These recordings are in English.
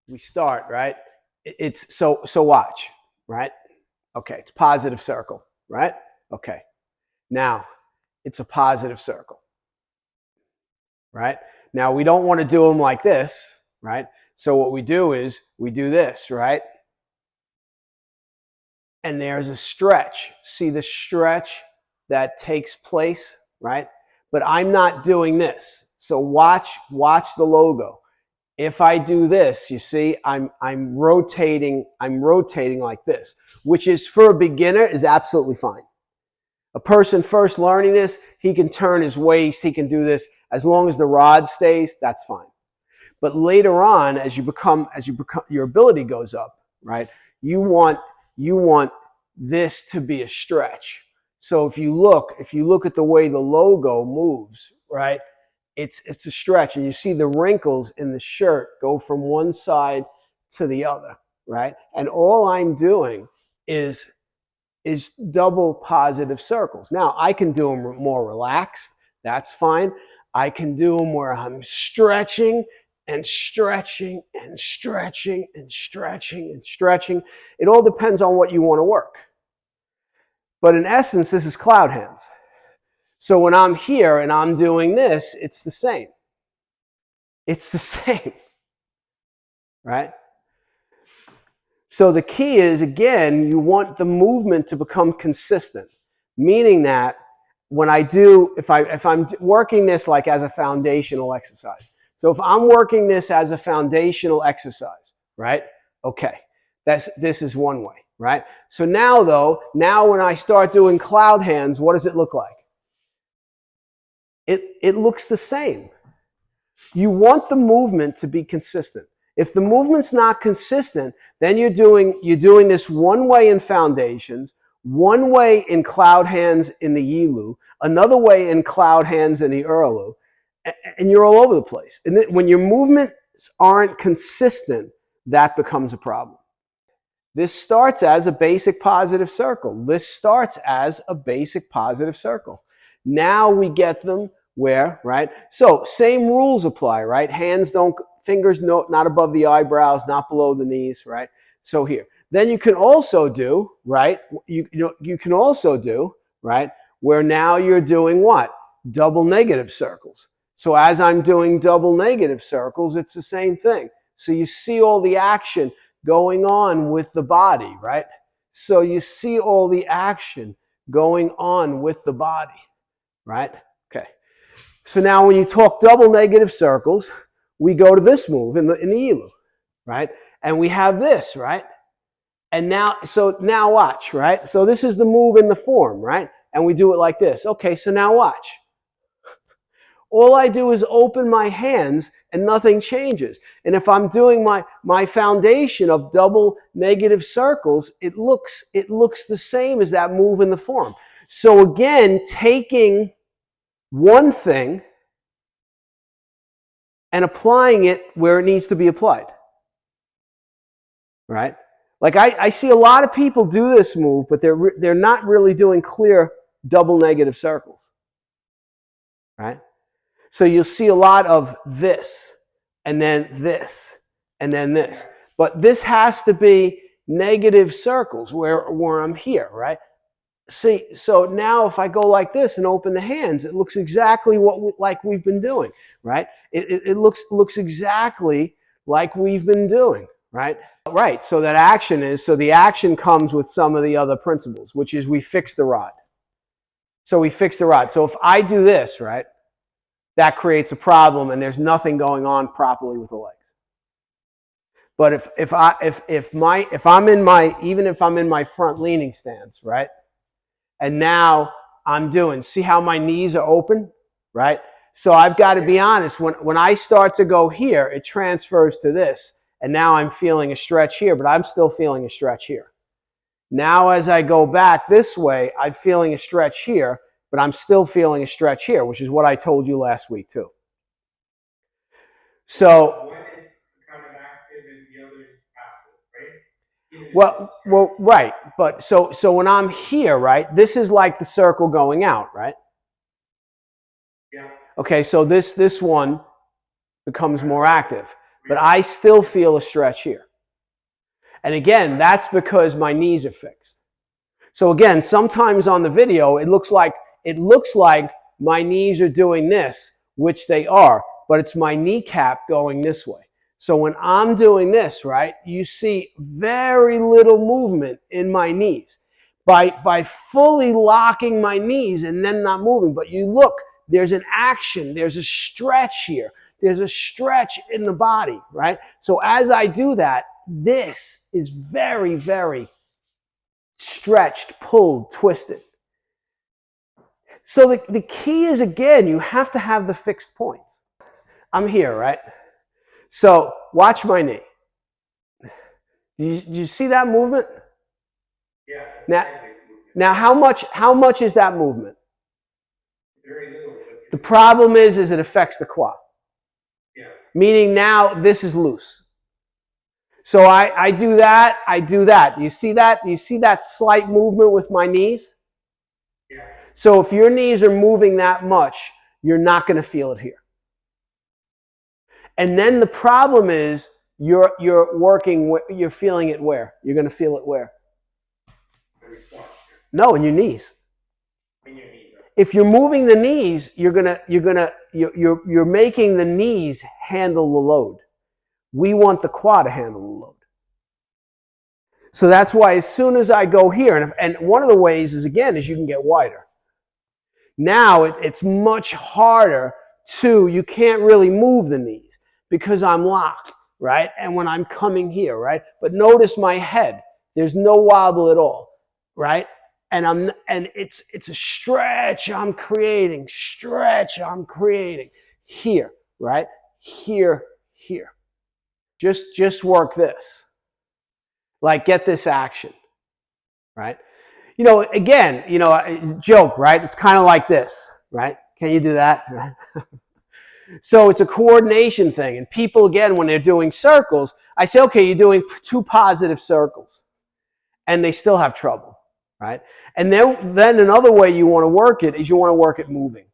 we start, right? It's so watch, right? Okay, it's positive circle, right? Okay. Now, it's a positive circle, right? Now, we don't want to do them like this, right? So what we do is we do this, right? And there's a stretch. See the stretch that takes place, right? But I'm not doing this. So watch the logo. If I do this, you see, I'm rotating like this, which is for a beginner is absolutely fine. A person first learning this, he can turn his waist, he can do this as long as the rod stays, that's fine. But later on, as you become your ability goes up, right? You want this to be a stretch. So if you look at the way the logo moves, right? It's a stretch, and you see the wrinkles in the shirt go from one side to the other, right? And all I'm doing is double positive circles. Now, I can do them more relaxed. That's fine. I can do them where I'm stretching and stretching and stretching and stretching and stretching. It all depends on what you want to work. But in essence, this is cloud hands. So when I'm here and I'm doing this, it's the same. It's the same, right? So the key is, again, you want the movement to become consistent, meaning that when I do, if I'm working this like as a foundational exercise. So if I'm working this as a foundational exercise, right? Okay, this is one way, right? So now though, when I start doing cloud hands, what does it look like? It looks the same. You want the movement to be consistent. If the movement's not consistent, then you're doing this one way in foundations, one way in cloud hands in the Yilu, another way in cloud hands in the Erlu, and you're all over the place. And when your movements aren't consistent, that becomes a problem. This starts as a basic positive circle. This starts as a basic positive circle. Now we get them where, right? So same rules apply, right? Fingers not above the eyebrows, not below the knees, right? So here. Then you can also do, right? You can also do, right? Where now you're doing what? Double negative circles. So as I'm doing double negative circles, it's the same thing. So you see all the action going on with the body, right? So you see all the action going on with the body, right? Okay. So now when you talk double negative circles, we go to this move in the Yilu, right? And we have this, right? And now watch, right? So this is the move in the form, right? And we do it like this. Okay, so now watch. All I do is open my hands and nothing changes. And if I'm doing my foundation of double negative circles, it looks the same as that move in the form. So again, taking one thing and applying it where it needs to be applied, right? Like I see a lot of people do this move, but they're not really doing clear double negative circles, right? So you'll see a lot of this, and then this, and then this. But this has to be negative circles where I'm here, right? See, so now if I go like this and open the hands, it looks exactly like we've been doing, right? It looks exactly like we've been doing, right? Right, so the action comes with some of the other principles, which is we fix the rod. So we fix the rod. So if I do this, right, that creates a problem and there's nothing going on properly with the legs. But if I'm in my front leaning stance, right? And now I'm see how my knees are open, right? So I've got to be honest, when I start to go here, it transfers to this. And now I'm feeling a stretch here, but I'm still feeling a stretch here. Now as I go back this way, I'm feeling a stretch here, but I'm still feeling a stretch here, which is what I told you last week too. So one is kind of active and the other is passive, right? Well, right. But so when I'm here, right, this is like the circle going out, right? Yeah. Okay, so this one becomes more active. but I still feel a stretch here. And again, that's because my knees are fixed. So again, sometimes on the video, it looks like my knees are doing this, which they are, but it's my kneecap going this way. So when I'm doing this, right, you see very little movement in my knees. By fully locking my knees and then not moving, but you look, there's an action, there's a stretch here. There's a stretch in the body, right? So as I do that, this is very, very stretched, pulled, twisted. So the key is, again, you have to have the fixed points. I'm here, right? So watch my knee. Did you see that movement? Yeah. Now how much is that movement? Very little. The problem is it affects the quad. Yeah. Meaning now this is loose. So I do that, I do that. Do you see that? Do you see that slight movement with my knees? Yeah. So if your knees are moving that much, you're not going to feel it here. And then the problem is you're feeling it where? You're going to feel it where? No, in your knees. If you're moving the knees, you're making the knees handle the load. We want the quad to handle the load. So that's why as soon as I go here, and one of the ways is, again, is you can get wider. Now it's much harder you can't really move the knees because I'm locked, right? And when I'm coming here, right? But notice my head. There's no wobble at all, right? And it's a stretch I'm creating here, right? Here. Just work this. Like, get this action, right? You know, again, joke, right? It's kind of like this, right? Can you do that? So it's a coordination thing. And people, again, when they're doing circles, I say, okay, you're doing 2 positive circles. And they still have trouble, right? And then another way you want to work it is you want to work it moving.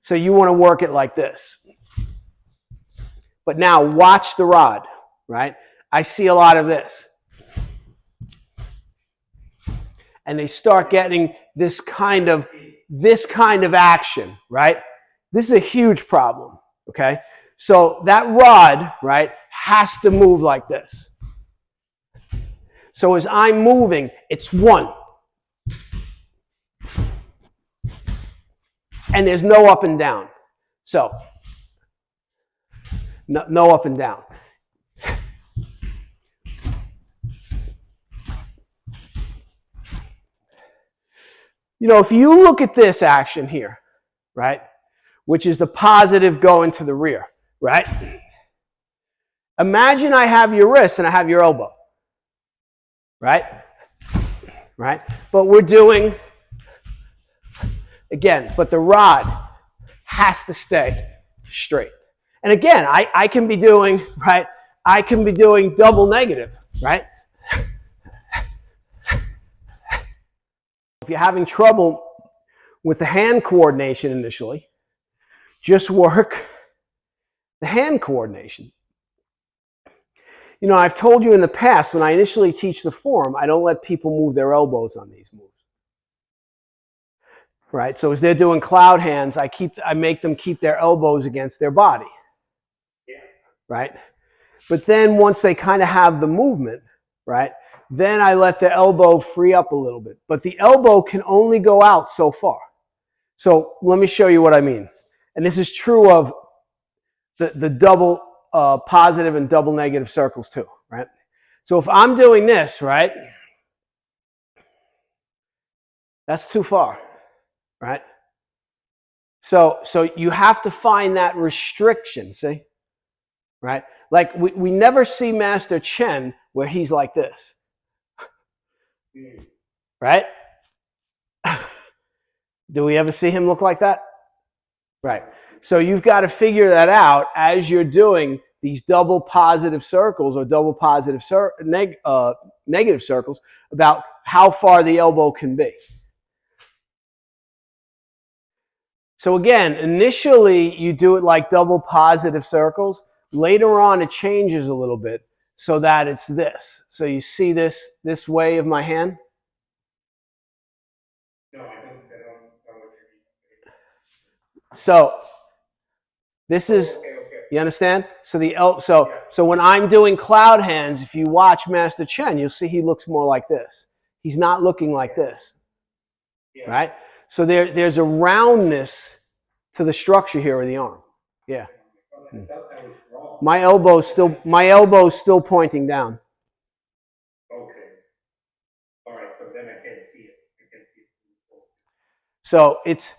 So you want to work it like this. But now watch the rod, right? I see a lot of this. And they start getting this kind of action, right? This is a huge problem, okay? So that rod, right, has to move like this. So as I'm moving, it's 1. And there's no up and down. So, no up and down. If you look at this action here, right, which is the positive going to the rear, right? Imagine I have your wrist and I have your elbow, right? Right? But we're doing, again, but the rod has to stay straight. And again, I can be doing, right? I can be doing double negative, right? If you're having trouble with the hand coordination initially, just work the hand coordination. I've told you in the past, when I initially teach the form, I don't let people move their elbows on these moves. Right? So as they're doing cloud hands, I make them keep their elbows against their body. Yeah. Right? But then once they kind of have the movement, right, then I let the elbow free up a little bit. But the elbow can only go out so far. So let me show you what I mean. And this is true of the double positive and double negative circles too, right? So if I'm doing this, right, that's too far, right? So you have to find that restriction, see? Right? Like we never see Master Chen where he's like this. Right? Do we ever see him look like that? Right. So you've got to figure that out as you're doing these double positive circles or double positive negative circles about how far the elbow can be. So again, initially you do it like double positive circles, Later on, it changes a little bit so that it's this. So you see this way of my hand? No, I don't know what you mean. So this is, Okay. you understand? So so when I'm doing cloud hands, if you watch Master Chen, you'll see he looks more like this. He's not looking like this, right? So there's a roundness to the structure here of the arm. Yeah. My elbow's still pointing down. Okay. All right. So then I can't see it. So it's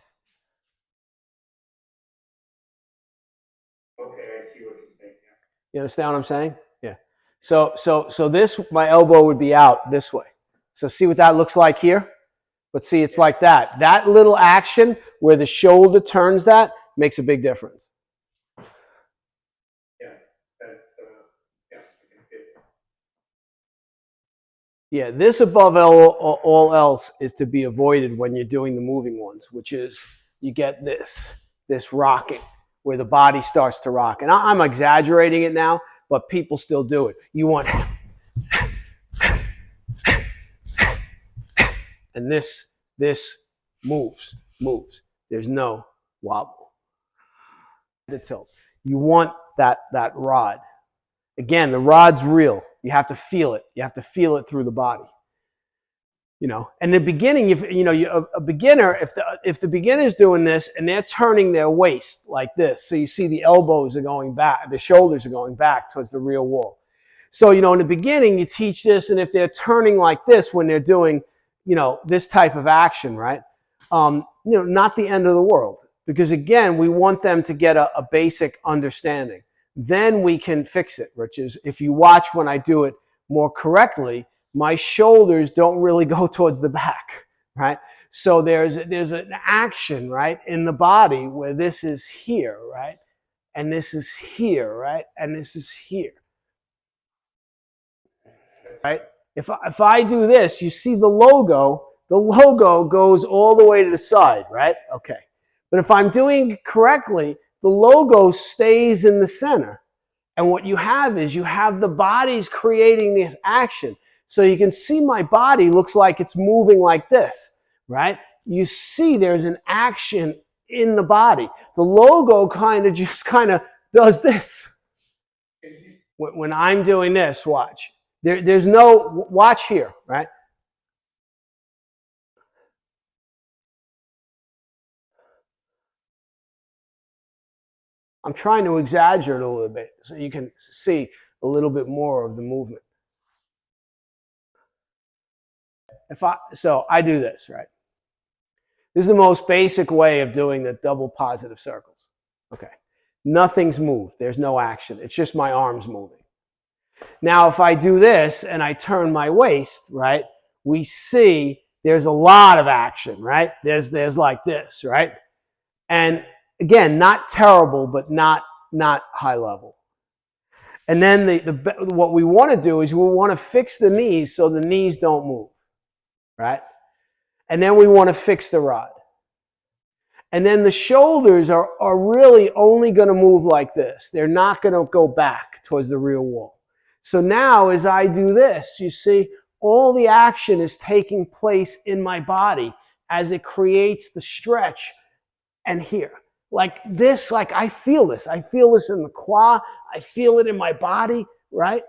okay. I see what you're saying. Yeah. You understand what I'm saying? Yeah. So this, my elbow would be out this way. So see what that looks like here? But see, it's like that. That little action where the shoulder turns that makes a big difference. Yeah. I can fit it. Yeah, this above all else is to be avoided when you're doing the moving ones, which is you get this rocking where the body starts to rock. And I'm exaggerating it now, but people still do it. You want, and this moves. There's no wobble. The tilt. You want that rod. Again, the rod's real. You have to feel it. You have to feel it through the body. You know, and in the beginning, a beginner, if the beginner's doing this and they're turning their waist like this, so you see the elbows are going back, the shoulders are going back towards the real wall. So, in the beginning, you teach this, and if they're turning like this when they're doing, this type of action, right? Not the end of the world, because again, we want them to get a basic understanding. Then we can fix it, which is if you watch when I do it more correctly, my shoulders don't really go towards the back, right? So there's an action, right, in the body where this is here, right? And this is here, right? And this is here, right? If I do this, you see the logo goes all the way to the side, right? Okay. But if I'm doing it correctly, the logo stays in the center. And what you have is you have the bodies creating this action. So you can see my body looks like it's moving like this, right? You see there's an action in the body. The logo kind of does this. When I'm doing this, watch. There's no, watch here, right? I'm trying to exaggerate a little bit so you can see a little bit more of the movement. So I do this, right? This is the most basic way of doing the double positive circles. Okay. Nothing's moved. There's no action. It's just my arms moving. Now, if I do this and I turn my waist, right, we see there's a lot of action, right? There's like this, right? And again, not terrible, but not high level. And then what we want to do is we want to fix the knees so the knees don't move, right? And then we want to fix the rod. And then the shoulders are really only going to move like this. They're not going to go back towards the real wall. So now as I do this, you see all the action is taking place in my body as it creates the stretch and here. Like this, like I feel this. I feel this in the quad. I feel it in my body, right?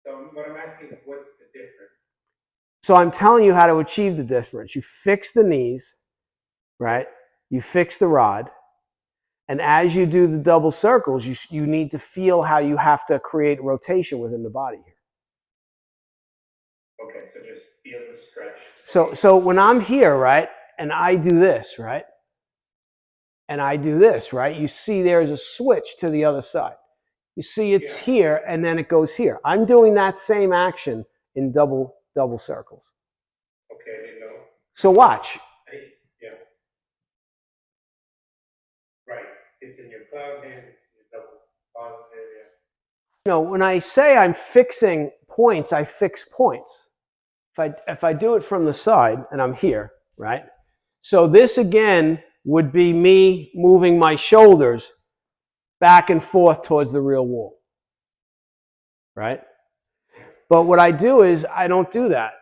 So what I'm asking is what's the difference? So I'm telling you how to achieve the difference. You fix the knees, right? You fix the rod. And as you do the double circles, you need to feel how you have to create rotation within the body here. Okay, so just feel the stretch. So when I'm here, right, and I do this, right, and I do this, right, you see there's a switch to the other side. You see it's here, and then it goes here. I'm doing that same action in double circles. Okay, I didn't know. So watch. Yeah. Right. It's in your cloud hand, it's in your double positive, yeah. When I say I'm fixing points, I fix points. If I do it from the side, and I'm here, right? So this again would be me moving my shoulders back and forth towards the real wall, right? But what I do is I don't do that.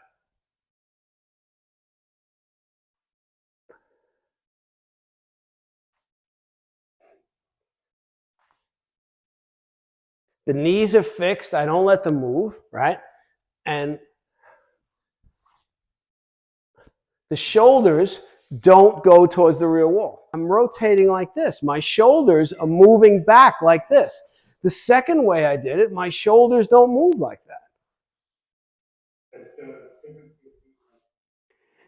The knees are fixed. I don't let them move, right? And the shoulders don't go towards the rear wall. I'm rotating like this. My shoulders are moving back like this. The second way I did it, my shoulders don't move like that.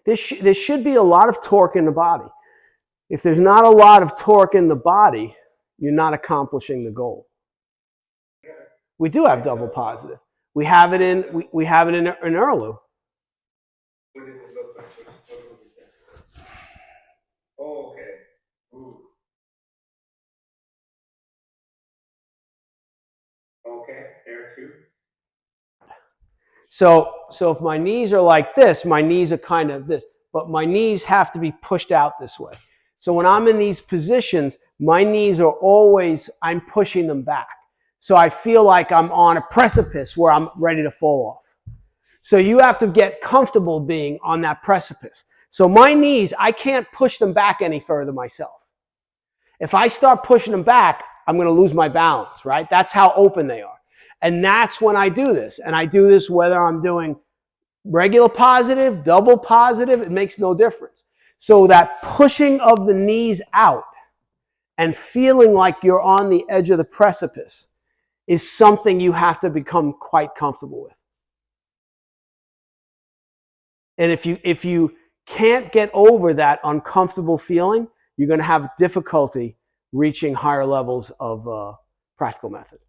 There should be a lot of torque in the body. If there's not a lot of torque in the body, you're not accomplishing the goal. We do have double positive. We have it in Erlu. What does it look like? What would you say? Oh, okay. Ooh. Okay, there too. So if my knees are like this, my knees are kind of this, but my knees have to be pushed out this way. So when I'm in these positions, my knees are always, I'm pushing them back. So I feel like I'm on a precipice where I'm ready to fall off. So you have to get comfortable being on that precipice. So my knees, I can't push them back any further myself. If I start pushing them back, I'm going to lose my balance, right? That's how open they are. And that's when I do this. And I do this whether I'm doing regular positive, double positive, it makes no difference. So that pushing of the knees out and feeling like you're on the edge of the precipice is something you have to become quite comfortable with. And if you can't get over that uncomfortable feeling, you're going to have difficulty reaching higher levels of practical method.